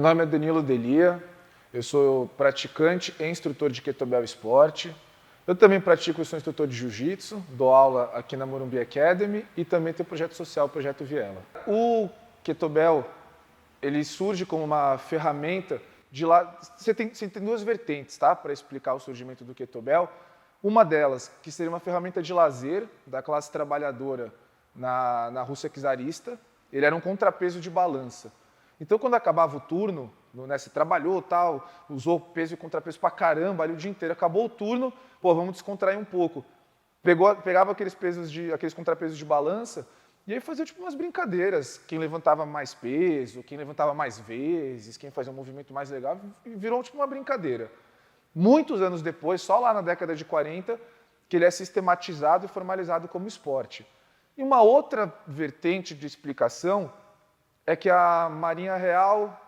nome é Danilo Delia, eu sou praticante e instrutor de Kettlebell Esporte. Eu também pratico e sou instrutor de Jiu-Jitsu, dou aula aqui na Morumbi Academy e também tenho o projeto social, o Projeto Viela. O Kettlebell, ele surge como uma ferramenta de lá. Você tem duas vertentes, tá, para explicar o surgimento do Kettlebell. Uma delas, que seria uma ferramenta de lazer da classe trabalhadora na Rússia czarista. Ele era um contrapeso de balança. Então, quando acabava o turno, você trabalhou, tal, usou peso e contrapeso pra caramba ali o dia inteiro, acabou o turno, pô, vamos descontrair um pouco. Pegava aqueles contrapesos de balança e aí fazia tipo umas brincadeiras. Quem levantava mais peso, quem levantava mais vezes, quem fazia um movimento mais legal, virou tipo uma brincadeira. Muitos anos depois, só lá na década de 40, que ele é sistematizado e formalizado como esporte. E uma outra vertente de explicação é que a Marinha Real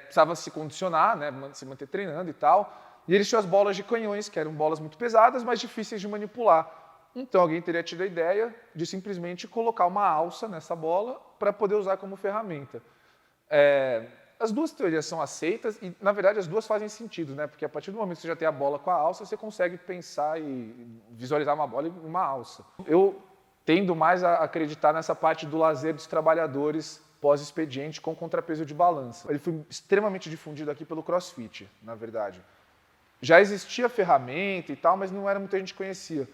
precisava se condicionar, né, se manter treinando e tal, e eles tinham as bolas de canhões, que eram bolas muito pesadas, mas difíceis de manipular. Então alguém teria tido a ideia de simplesmente colocar uma alça nessa bola para poder usar como ferramenta. As duas teorias são aceitas e, na verdade, as duas fazem sentido, né? Porque a partir do momento que você já tem a bola com a alça, você consegue pensar e visualizar uma bola e uma alça. Eu tendo mais a acreditar nessa parte do lazer dos trabalhadores pós-expediente com contrapeso de balança. Ele foi extremamente difundido aqui pelo CrossFit, na verdade. Já existia ferramenta e tal, mas não era muita gente que conhecia.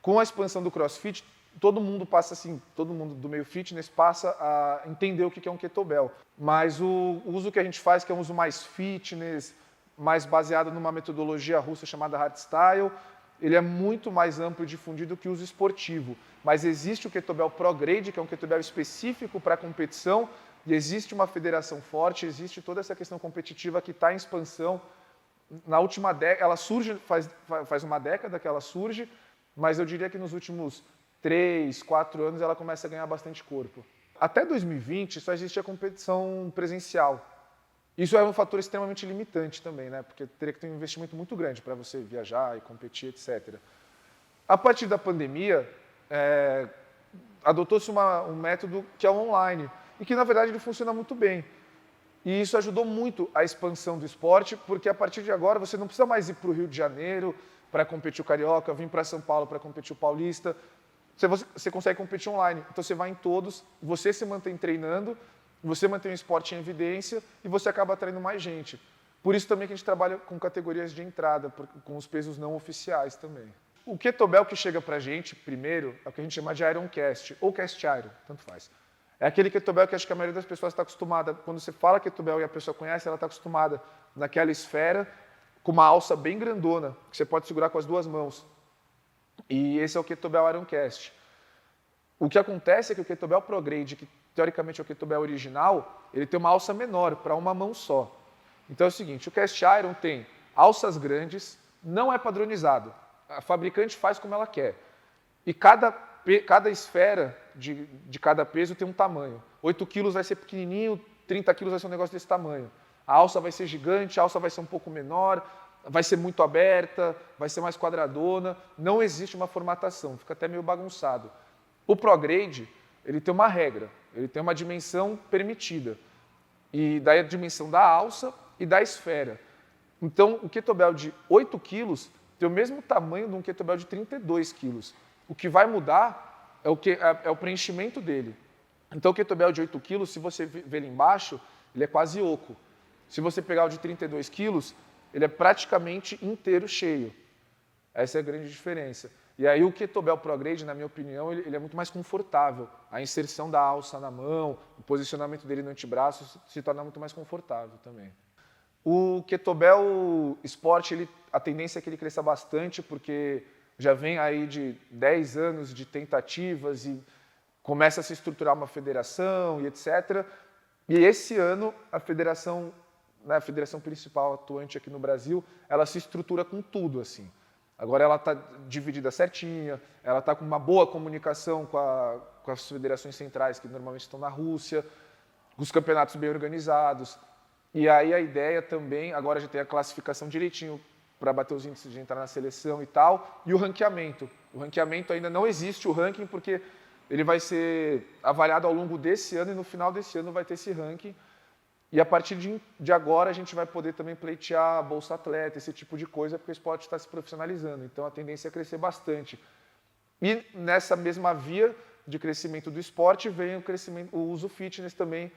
Com a expansão do CrossFit, todo mundo do meio fitness passa a entender o que é um kettlebell. Mas o uso que a gente faz, que é um uso mais fitness, mais baseado numa metodologia russa chamada hardstyle, ele é muito mais amplo e difundido que o uso esportivo. Mas existe o Kettlebell Pro Grade, que é um kettlebell específico para competição, e existe uma federação forte, existe toda essa questão competitiva que está em expansão. Na última década, ela surge, faz uma década que ela surge, mas eu diria que nos últimos 3, 4 anos ela começa a ganhar bastante corpo. Até 2020 só existia competição presencial. Isso é um fator extremamente limitante também, né? Porque teria que ter um investimento muito grande para você viajar e competir, etc. A partir da pandemia, adotou-se um método que é o online e que, na verdade, ele funciona muito bem. E isso ajudou muito a expansão do esporte, porque a partir de agora você não precisa mais ir para o Rio de Janeiro para competir o Carioca, vir para São Paulo para competir o Paulista. Você consegue competir online. Então você vai em todos, você se mantém treinando, você mantém o esporte em evidência e você acaba atraindo mais gente. Por isso também que a gente trabalha com categorias de entrada, com os pesos não oficiais também. O kettlebell que chega pra gente primeiro é o que a gente chama de Iron Cast, ou Cast Iron, tanto faz. É aquele kettlebell que acho que a maioria das pessoas está acostumada, quando você fala kettlebell e a pessoa conhece, ela está acostumada naquela esfera com uma alça bem grandona, que você pode segurar com as duas mãos. E esse é o Kettlebell Iron Cast. O que acontece é que o Kettlebell Pro Grade, que teoricamente é o Kettlebell original, ele tem uma alça menor, para uma mão só. Então é o seguinte, o Cast Iron tem alças grandes, não é padronizado. A fabricante faz como ela quer. E cada esfera de cada peso tem um tamanho. 8 quilos vai ser pequenininho, 30 quilos vai ser um negócio desse tamanho. A alça vai ser gigante, a alça vai ser um pouco menor, vai ser muito aberta, vai ser mais quadradona. Não existe uma formatação, fica até meio bagunçado. O Pro Grade, ele tem uma regra, ele tem uma dimensão permitida. E daí a dimensão da alça e da esfera. Então, o kettlebell de 8 quilos tem o mesmo tamanho de um kettlebell de 32 quilos. O que vai mudar é o preenchimento dele. Então, o kettlebell de 8 quilos, se você ver ele embaixo, ele é quase oco. Se você pegar o de 32 quilos, ele é praticamente inteiro cheio. Essa é a grande diferença. E aí o Kettlebell Pro Grade, na minha opinião, ele é muito mais confortável. A inserção da alça na mão, o posicionamento dele no antebraço se torna muito mais confortável também. O Kettlebell Sport, a tendência é que ele cresça bastante, porque já vem aí de 10 anos de tentativas e começa a se estruturar uma federação e etc. E esse ano a federação principal atuante aqui no Brasil, ela se estrutura com tudo, assim. Agora ela está dividida certinha, ela está com uma boa comunicação com as federações centrais que normalmente estão na Rússia, os campeonatos bem organizados. E aí a ideia também, agora já tem a classificação direitinho para bater os índices de entrar na seleção e tal, e o ranqueamento. O ranqueamento ainda não existe o ranking porque ele vai ser avaliado ao longo desse ano e no final desse ano vai ter esse ranking. E a partir de agora a gente vai poder também pleitear Bolsa Atleta, esse tipo de coisa, porque o esporte está se profissionalizando. Então a tendência é crescer bastante. E nessa mesma via de crescimento do esporte vem o uso fitness também,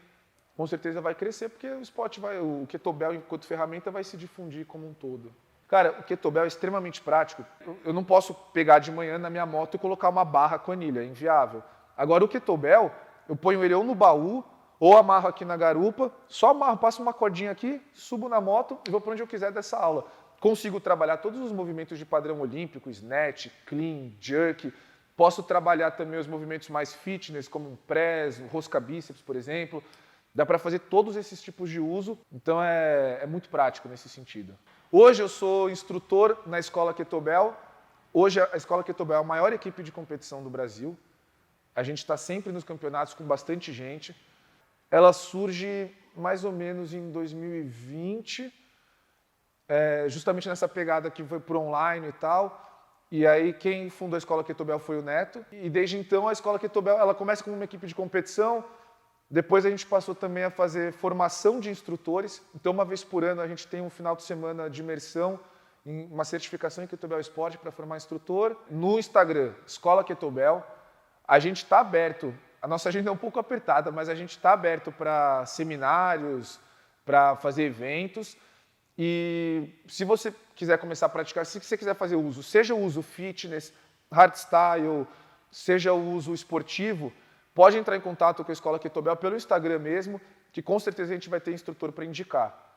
com certeza vai crescer, porque o esporte o kettlebell enquanto ferramenta vai se difundir como um todo. Cara, o kettlebell é extremamente prático. Eu não posso pegar de manhã na minha moto e colocar uma barra com anilha, é inviável. Agora o kettlebell, eu ponho ele ou no baú, ou amarro aqui na garupa, só amarro, passo uma cordinha aqui, subo na moto e vou para onde eu quiser dessa aula. Consigo trabalhar todos os movimentos de padrão olímpico, snatch, clean, jerk. Posso trabalhar também os movimentos mais fitness, como um press, um rosca bíceps, por exemplo. Dá para fazer todos esses tipos de uso, então é muito prático nesse sentido. Hoje eu sou instrutor na Escola Kettlebell. Hoje a Escola Kettlebell é a maior equipe de competição do Brasil. A gente está sempre nos campeonatos com bastante gente. Ela surge mais ou menos em 2020, justamente nessa pegada que foi por online e tal. E aí quem fundou a Escola Kettlebell foi o Neto. E desde então a Escola Kettlebell ela começa como uma equipe de competição. Depois a gente passou também a fazer formação de instrutores. Então uma vez por ano a gente tem um final de semana de imersão em uma certificação em Kettlebell Esporte para formar instrutor. No Instagram, Escola Kettlebell. A gente está aberto. A nossa agenda é um pouco apertada, mas a gente está aberto para seminários, para fazer eventos. E se você quiser começar a praticar, se você quiser fazer uso, seja o uso fitness, hardstyle, seja o uso esportivo, pode entrar em contato com a Escola Kettlebell pelo Instagram mesmo, que com certeza a gente vai ter instrutor para indicar.